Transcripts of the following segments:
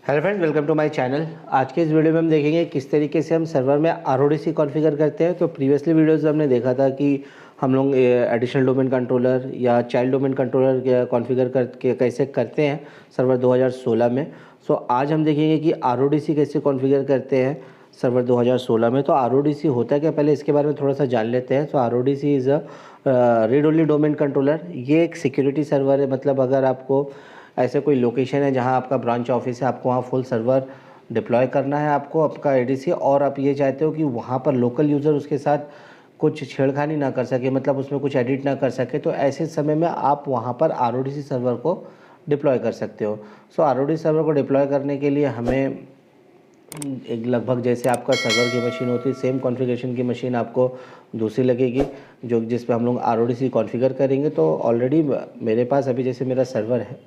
Hello friends, welcome to my channel. आज के इस वीडियो में हम देखेंगे किस तरीके से हम सर्वर में RODC कॉन्फ़िगर करते हैं। तो प्रीवियसली वीडियोस में हमने देखा था कि हम लोग एडिशनल डोमेन कंट्रोलर या चाइल्ड डोमेन कंट्रोलर कॉन्फ़िगर करके कैसे करते हैं सर्वर 2016 में। सो आज हम देखेंगे कि RODC कैसे कॉन्फ़िगर करते हैं सर्वर 2016 में। तो RODC होता है क्या, पहले इसके बारे में थोड़ा सा जान लेते हैं। तो RODC is a read only domain controller. ये एक सिक्योरिटी सर्वर है। मतलब अगर आपको ऐसे कोई लोकेशन है जहां आपका ब्रांच ऑफिस है, आपको वहां फुल सर्वर डिप्लॉय करना है, आपको आपका ADC, और आप ये चाहते हो कि वहां पर लोकल यूज़र उसके साथ कुछ छेड़खानी ना कर सके, मतलब उसमें कुछ एडिट ना कर सके, तो ऐसे समय में आप वहां पर RODC सर्वर को डिप्लॉय कर सकते हो। सो RODC सर्वर को डिप्लॉय करने के लिए हमें एक लगभग जैसे आपका सर्वर की मशीन होती है, सेम कॉन्फ़िगरेशन की मशीन आपको दूसरी लगेगी जो जिस पे हम लोग RODC कॉन्फ़िगर करेंगे। तो ऑलरेडी मेरे पास अभी जैसे मेरा सर्वर है,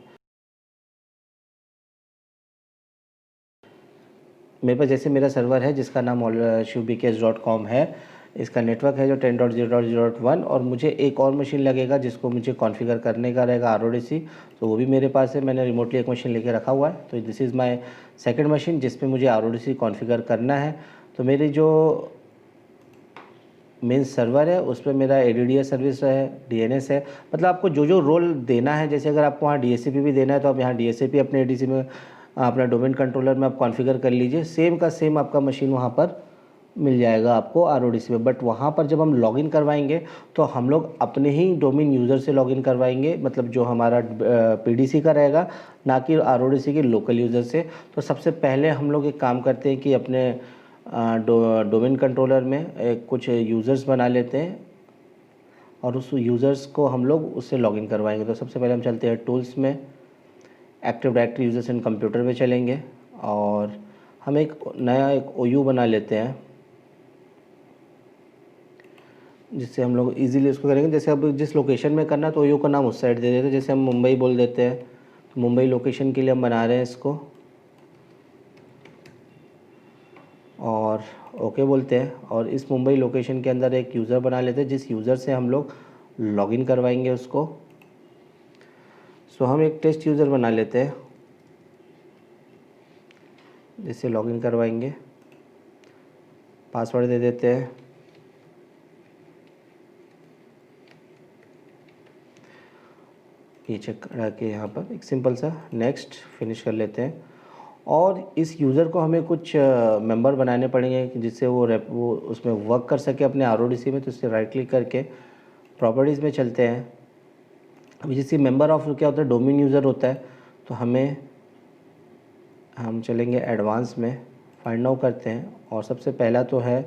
मेरे पास जैसे मेरा सर्वर है जिसका नाम shivbks.com है। इसका नेटवर्क है जो 10.0.0.1, और मुझे एक और मशीन लगेगा जिसको मुझे कॉन्फ़िगर करने का रहेगा RODC। तो वो भी मेरे पास है, मैंने रिमोटली एक मशीन लेके रखा हुआ है। तो this is my second machine जिस पे मुझे RODC कॉन्फ़िगर करना है। तो मेरी जो मेन सर्वर है उस पर मेरा ADDS सर्विस है, DNS है। मतलब आपको जो जो रोल देना है, जैसे अगर आपको वहाँ DHCP भी देना है तो आप यहाँ DHCP अपने ADC में अपना डोमेन कंट्रोलर में आप कॉन्फ़िगर कर लीजिए। सेम का सेम आपका मशीन वहाँ पर मिल जाएगा आपको RODC में। बट वहाँ पर जब हम लॉगिन करवाएंगे तो हम लोग अपने ही डोमेन यूज़र से लॉगिन करवाएंगे, मतलब जो हमारा PDC का रहेगा, ना कि RODC के लोकल यूज़र से। तो सबसे पहले हम लोग एक काम करते हैं कि अपने डोमेन कंट्रोलर में कुछ यूज़र्स बना लेते हैं और उस यूज़र्स को हम लोग उससे लॉगिन करवाएंगे। तो सबसे पहले हम चलते हैं टूल्स में, active directory users and computer में चलेंगे और हम एक नया OU बना लेते हैं जिससे हम लोग इजीली उसको करेंगे। जैसे अब जिस लोकेशन में करना है तो OU का नाम उस साइड दे देते हैं। जैसे हम मुंबई बोल देते हैं, तो मुंबई लोकेशन के लिए हम बना रहे हैं इसको, और ओके बोलते हैं। और इस मुंबई लोकेशन के अंदर एक यूज़र बना लेते हैं जिस यूज़र से हम लोग लॉगिन करवाएंगे उसको। सो हम एक टेस्ट यूज़र बना लेते हैं जिससे लॉगिन करवाएंगे, पासवर्ड दे देते हैं। ये चेक करा के यहाँ पर एक सिंपल सा नेक्स्ट फिनिश कर लेते हैं। और इस यूज़र को हमें कुछ मेंबर बनाने पड़ेंगे जिससे वो उसमें वर्क कर सके अपने RODC में। तो इससे राइट क्लिक करके प्रॉपर्टीज़ में चलते हैं। अभी जैसे मेंबर ऑफ क्या होता है, डोमेन यूज़र होता है। तो हम चलेंगे एडवांस में, फाइंड नाउ करते हैं, और सबसे पहला तो है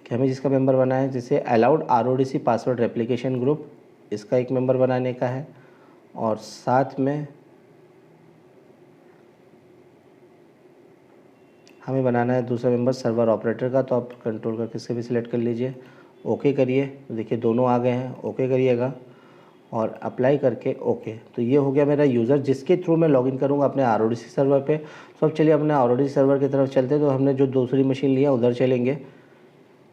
कि हमें जिसका मेंबर बनाना है, जैसे allowed RODC password replication group, इसका एक मेंबर बनाने का है। और साथ में हमें बनाना है दूसरा मेंबर सर्वर ऑपरेटर का। तो आप कंट्रोल करके इससे भी सिलेक्ट कर लीजिए, ओके करिए। तो देखिए दोनों आ गए हैं, ओके करिएगा और अप्लाई करके ओके। तो ये हो गया मेरा यूज़र जिसके थ्रू मैं लॉगिन करूँगा अपने RODC सर्वर पे। तो अब चलिए अपने RODC सर्वर की तरफ चलते हैं। तो हमने जो दूसरी मशीन लिया उधर चलेंगे।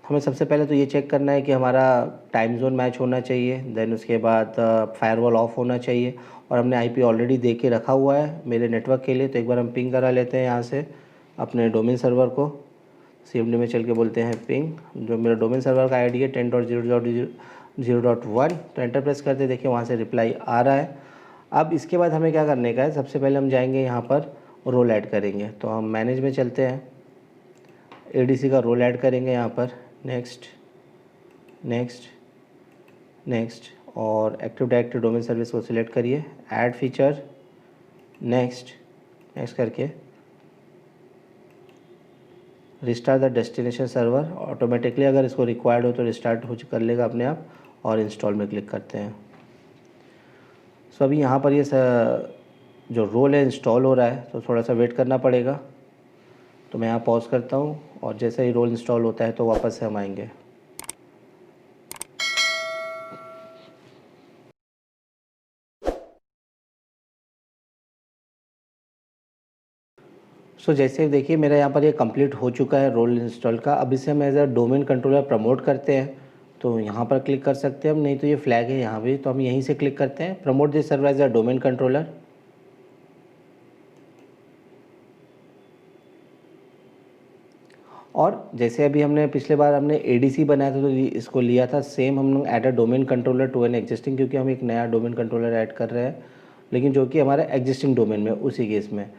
हमें सबसे पहले तो ये चेक करना है कि हमारा टाइम जोन मैच होना चाहिए, देन उसके बाद फायरवॉल ऑफ होना चाहिए, और हमने IP ऑलरेडी दे के रखा हुआ है मेरे नेटवर्क के लिए। तो एक बार हम पिंग करा लेते हैं यहाँ से अपने डोमेन सर्वर को। CMD में चल के बोलते हैं पिंग, जो मेरा डोमेन सर्वर का ID है 10.0.0.1। तो एंटर प्रेस करते देखिए वहाँ से रिप्लाई आ रहा है। अब इसके बाद हमें क्या करने का है, सबसे पहले हम जाएंगे यहाँ पर रोल ऐड करेंगे। तो हम मैनेज में चलते हैं, ADC का रोल ऐड करेंगे यहाँ पर, नेक्स्ट नेक्स्ट नेक्स्ट, और एक्टिव डायरेक्टरी डोमेन सर्विस को सिलेक्ट करिए, ऐड फीचर, नेक्स्ट नेक्स्ट करके restart the destination server. Automatically अगर इसको रिक्वायर्ड हो तो रिस्टार्ट हो कर लेगा अपने आप। और इंस्टॉल में क्लिक करते हैं। सो अभी यहाँ पर ये जो रोल है इंस्टॉल हो रहा है, तो थोड़ा सा वेट करना पड़ेगा। तो मैं यहाँ पॉज करता हूँ, और जैसे ही रोल इंस्टॉल होता है तो वापस से हम आएंगे। सो जैसे देखिए मेरा यहाँ पर ये कंप्लीट हो चुका है रोल इंस्टॉल का। अब इसे हम as a domain controller promote करते हैं। तो यहाँ पर क्लिक कर सकते हैं हम, नहीं तो ये फ्लैग है यहाँ भी, तो हम यहीं से क्लिक करते हैं, promote this server as a domain controller. और जैसे अभी हमने पिछले बार हमने एडीसी बनाया था तो इसको लिया था सेम, हम लोग add a domain controller to an existing, क्योंकि हम एक नया डोमेन कंट्रोलर ऐड कर रहे हैं लेकिन जो कि हमारे एग्जिस्टिंग डोमेन में उसी केस में।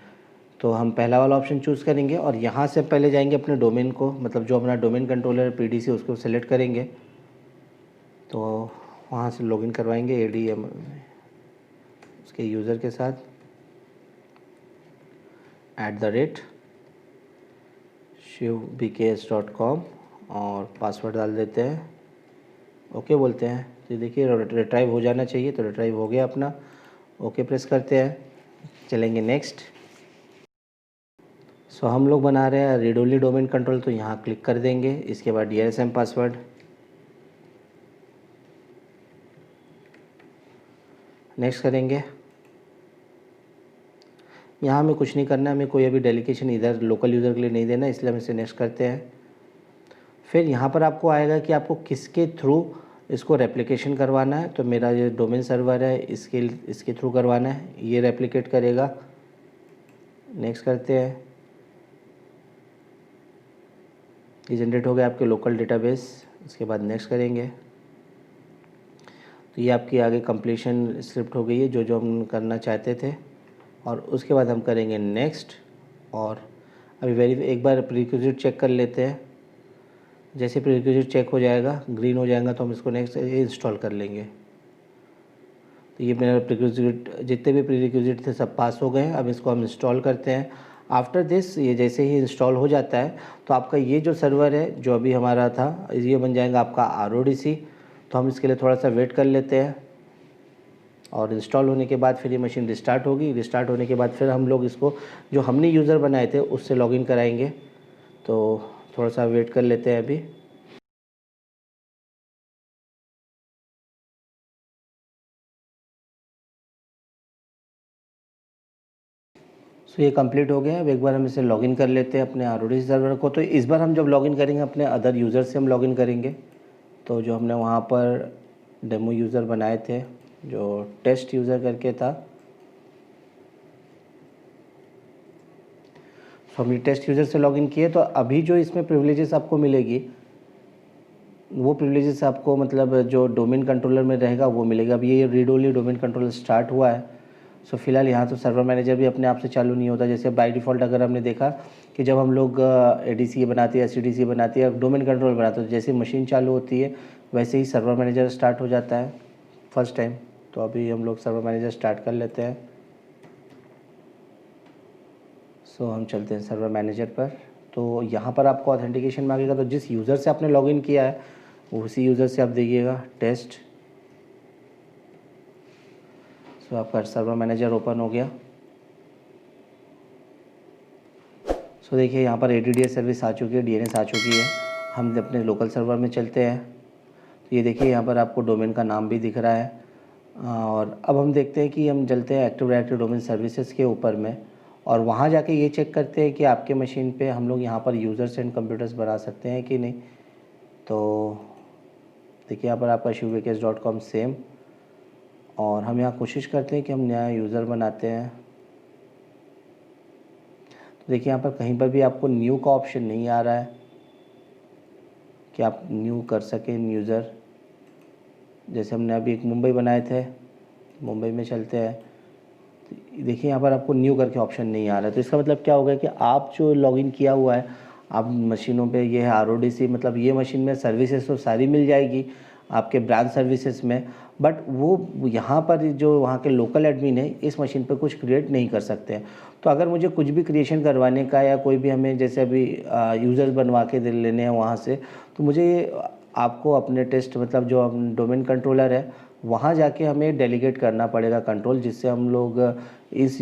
तो हम पहला वाला ऑप्शन चूज़ करेंगे और यहाँ से पहले जाएंगे अपने डोमेन को, मतलब जो अपना डोमेन कंट्रोलर पीडीसी उसको सेलेक्ट करेंगे। तो वहाँ से लॉगिन करवाएंगे एडीएम उसके यूज़र के साथ @shivbks.com और पासवर्ड डाल देते हैं, ओके बोलते हैं। तो देखिए रिट्राइव हो जाना चाहिए, तो रिट्राइव हो गया अपना, ओके प्रेस करते हैं, चलेंगे नेक्स्ट। सो हम लोग बना रहे हैं रीड ओनली डोमेन कंट्रोल, तो यहाँ क्लिक कर देंगे। इसके बाद DRSM पासवर्ड, नेक्स्ट करेंगे। यहाँ हमें कुछ नहीं करना है, हमें कोई अभी डेलीगेशन इधर लोकल यूज़र के लिए नहीं देना, इसलिए हम इसे नेक्स्ट करते हैं। फिर यहाँ पर आपको आएगा कि आपको किसके थ्रू इसको रेप्लिकेशन करवाना है, तो मेरा ये डोमेन सर्वर है, इसके थ्रू करवाना है, ये रेप्लिकेट करेगा, नेक्स्ट करते हैं। ये जनरेट हो गया आपके लोकल डेटाबेस, इसके बाद नेक्स्ट करेंगे। तो ये आपकी आगे कंप्लीशन स्क्रिप्ट हो गई है जो हम करना चाहते थे, और उसके बाद हम करेंगे नेक्स्ट। और अभी एक बार प्रीरिक्विजिट चेक कर लेते हैं। जैसे प्रीरिक्विजिट चेक हो जाएगा, ग्रीन हो जाएगा, तो हम इसको नेक्स्ट इंस्टॉल कर लेंगे। तो ये मेरा प्रीरिक्विजिट, जितने भी प्रीरिक्विजिट थे सब पास हो गए हैं। अब इसको हम इंस्टॉल करते हैं। आफ्टर दिस ये जैसे ही इंस्टॉल हो जाता है तो आपका ये जो सर्वर है जो अभी हमारा था, ये बन जाएगा आपका RODC। तो हम इसके लिए थोड़ा सा वेट कर लेते हैं, और इंस्टॉल होने के बाद फिर ये मशीन रिस्टार्ट होगी। रिस्टार्ट होने के बाद फिर हम लोग इसको जो हमने यूज़र बनाए थे उससे लॉगिन कराएंगे। तो थोड़ा सा वेट कर लेते हैं अभी। सो ये कंप्लीट हो गया। अब एक बार हम इसे लॉगिन कर लेते हैं अपने RODC सर्वर को। तो इस बार हम जब लॉगिन करेंगे अपने अदर यूज़र से हम लॉगिन करेंगे। तो जो हमने वहाँ पर डेमो यूज़र बनाए थे जो टेस्ट यूज़र करके था, तो हमने टेस्ट यूज़र से लॉगिन किए। तो अभी जो इसमें प्रिविलेजेस आपको मिलेगी वो प्रिविलेजेस आपको मतलब जो डोमेन कंट्रोलर में रहेगा वो मिलेगा। अब ये read only domain controller start हुआ है। सो फिलहाल यहाँ तो सर्वर मैनेजर भी अपने आप से चालू नहीं होता। जैसे बाय डिफ़ॉल्ट अगर हमने देखा कि जब हम लोग ADC बनाते हैं, SCDC बनाते हैं, डोमेन कंट्रोल बनाते हैं, तो जैसे मशीन चालू होती है वैसे ही सर्वर मैनेजर स्टार्ट हो जाता है फर्स्ट टाइम। तो अभी हम लोग सर्वर मैनेजर स्टार्ट कर लेते हैं। सो हम चलते हैं सर्वर मैनेजर पर। तो यहाँ पर आपको ऑथेंटिकेशन मांगेगा, तो जिस यूज़र से आपने लॉगिन किया है उसी यूज़र से आप देखिएगा टेस्ट। सो आपका सर्वर मैनेजर ओपन हो गया। सो देखिए यहाँ पर ADDS सर्विस आ चुकी है, DNS आ चुकी है। हम अपने लोकल सर्वर में चलते हैं। तो ये देखिए यहाँ पर आपको डोमेन का नाम भी दिख रहा है। और अब हम देखते हैं कि हम चलते हैं एक्टिव डायरेक्टरी डोमेन सर्विसेज के ऊपर में, और वहाँ जाके ये चेक करते हैं कि आपके मशीन पे हम लोग यहाँ पर यूज़र्स एंड कंप्यूटर्स बना सकते हैं कि नहीं। तो देखिए यहाँ पर आपका shivbks.com सेम, और हम यहाँ कोशिश करते हैं कि हम नया यूज़र बनाते हैं। तो देखिए यहाँ पर कहीं पर भी आपको न्यू का ऑप्शन नहीं आ रहा है कि आप न्यू कर सकें यूज़र। जैसे हमने अभी एक मुंबई बनाए थे, मुंबई में चलते हैं। तो देखिए यहाँ पर आपको न्यू करके ऑप्शन नहीं आ रहा है। तो इसका मतलब क्या होगा कि आप जो लॉगिन किया हुआ है आप मशीनों पे, ये है RODC, मतलब ये मशीन में सर्विसेज तो सारी मिल जाएगी आपके ब्रांच सर्विसेज में, बट वो यहाँ पर जो वहाँ के लोकल एडमिन है इस मशीन पर कुछ क्रिएट नहीं कर सकते हैं। तो अगर मुझे कुछ भी क्रिएशन करवाने का, या कोई भी हमें जैसे अभी यूज़र्स बनवा के लेने हैं वहाँ से, तो मुझे आपको अपने टेस्ट मतलब जो डोमेन कंट्रोलर है वहाँ जाके हमें डेलीगेट करना पड़ेगा कंट्रोल, जिससे हम लोग इस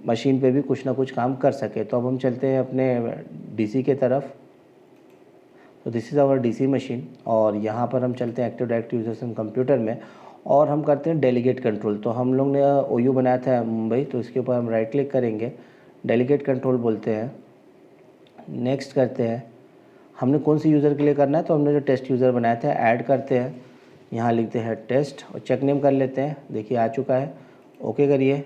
मशीन पे भी कुछ ना कुछ काम कर सके। तो अब हम चलते हैं अपने DC के तरफ। तो this is our DC machine, और यहाँ पर हम चलते हैं active directory users and computer में, और हम करते हैं डेलीगेट कंट्रोल। तो हम लोग ने OU बनाया था मुंबई, तो इसके ऊपर हम राइट क्लिक करेंगे, डेलीगेट कंट्रोल बोलते हैं, नेक्स्ट करते हैं। हमने कौन सी यूज़र के लिए करना है, तो हमने जो टेस्ट यूज़र बनाया था ऐड करते हैं, यहाँ लिखते हैं टेस्ट और चेक नेम कर लेते हैं। देखिए आ चुका है, ओके करिए,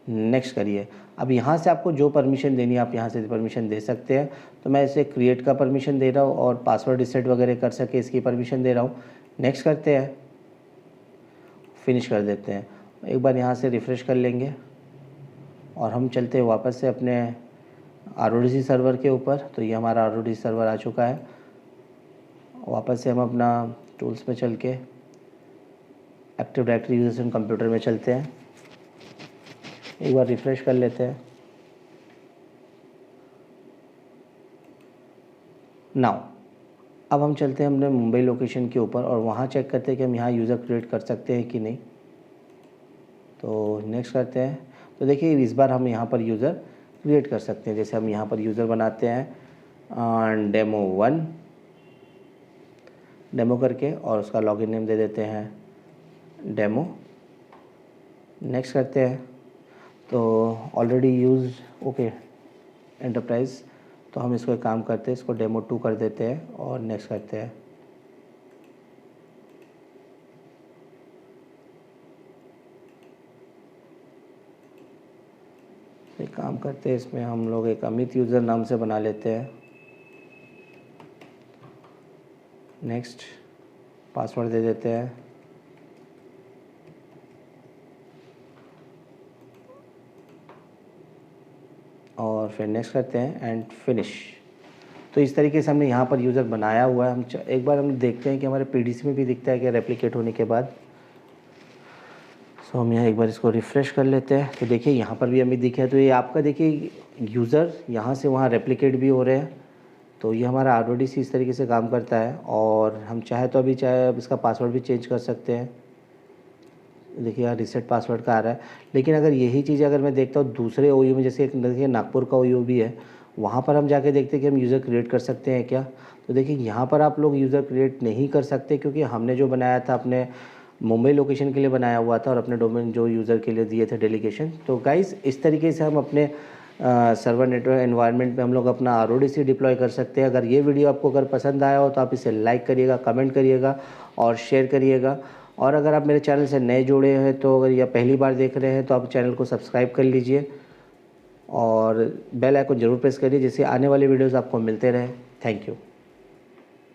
नेक्स्ट करिए। अब यहाँ से आपको जो परमिशन देनी है आप यहाँ से परमिशन दे सकते हैं। तो मैं इसे क्रिएट का परमिशन दे रहा हूँ और पासवर्ड रिसेट वगैरह कर सके इसकी परमिशन दे रहा हूँ। नेक्स्ट करते हैं, फिनिश कर देते हैं। एक बार यहाँ से रिफ़्रेश कर लेंगे और हम चलते हैं वापस से अपने RODC सर्वर के ऊपर। तो ये हमारा RODC सर्वर आ चुका है। वापस से हम अपना टूल्स में चल के एक्टिव डायरेक्टरी यूजर्स कंप्यूटर में चलते हैं, एक बार रिफ़्रेश कर लेते हैं। नाउ अब हम चलते हैं अपने मुंबई लोकेशन के ऊपर और वहाँ चेक करते हैं कि हम यहाँ यूज़र क्रिएट कर सकते हैं कि नहीं। तो नेक्स्ट करते हैं। तो देखिए इस बार हम यहाँ पर यूज़र क्रिएट कर सकते हैं। जैसे हम यहाँ पर यूज़र बनाते हैं demo1 डेमो करके और उसका लॉगिन नेम दे देते हैं डेमो। नेक्स्ट करते हैं। तो ऑलरेडी यूज ओके एंटरप्राइज, तो हम इसको एक काम करते हैं, इसको demo2 कर देते हैं और नेक्स्ट करते हैं। एक काम करते हैं, इसमें हम लोग एक अमित यूज़र नाम से बना लेते हैं। नेक्स्ट पासवर्ड दे देते हैं और फिर नेक्स्ट करते हैं एंड फिनिश। तो इस तरीके से हमने यहाँ पर यूज़र बनाया हुआ है। हम एक बार हम देखते हैं कि हमारे PDC में भी दिखता है क्या रेप्लिकेट होने के बाद। तो हम यहाँ एक बार इसको रिफ़्रेश कर लेते हैं। तो देखिए यहाँ पर भी हमें दिखा है। तो ये आपका देखिए यूज़र यहाँ से वहाँ रेप्लिकेट भी हो रहे हैं। तो ये हमारा RODC इस तरीके से काम करता है और हम चाहे तो अभी चाहे अब इसका पासवर्ड भी चेंज कर सकते हैं। देखिए यहाँ रीसेट पासवर्ड का आ रहा है। लेकिन अगर यही चीज़ अगर मैं देखता हूँ दूसरे OU में, जैसे एक देखिए नागपुर का OU भी है, वहाँ पर हम जाके देखते हैं कि हम यूज़र क्रिएट कर सकते हैं क्या। तो देखिए यहाँ पर आप लोग यूज़र क्रिएट नहीं कर सकते क्योंकि हमने जो बनाया था अपने मुंबई लोकेशन के लिए बनाया हुआ था और अपने डोमेन जो यूज़र के लिए दिए थे डेलीगेशन। तो गाइस इस तरीके से हम अपने सर्वर नेटवर्क एनवायरनमेंट में हम लोग अपना RODC डिप्लॉय कर सकते हैं। अगर ये वीडियो आपको अगर पसंद आया हो तो आप इसे लाइक करिएगा, कमेंट करिएगा और शेयर करिएगा। और अगर आप मेरे चैनल से नए जुड़े हैं तो अगर या पहली बार देख रहे हैं तो आप चैनल को सब्सक्राइब कर लीजिए और बेल आइकन ज़रूर प्रेस करिए जिससे आने वाले वीडियोज़ आपको मिलते रहें। Thank you.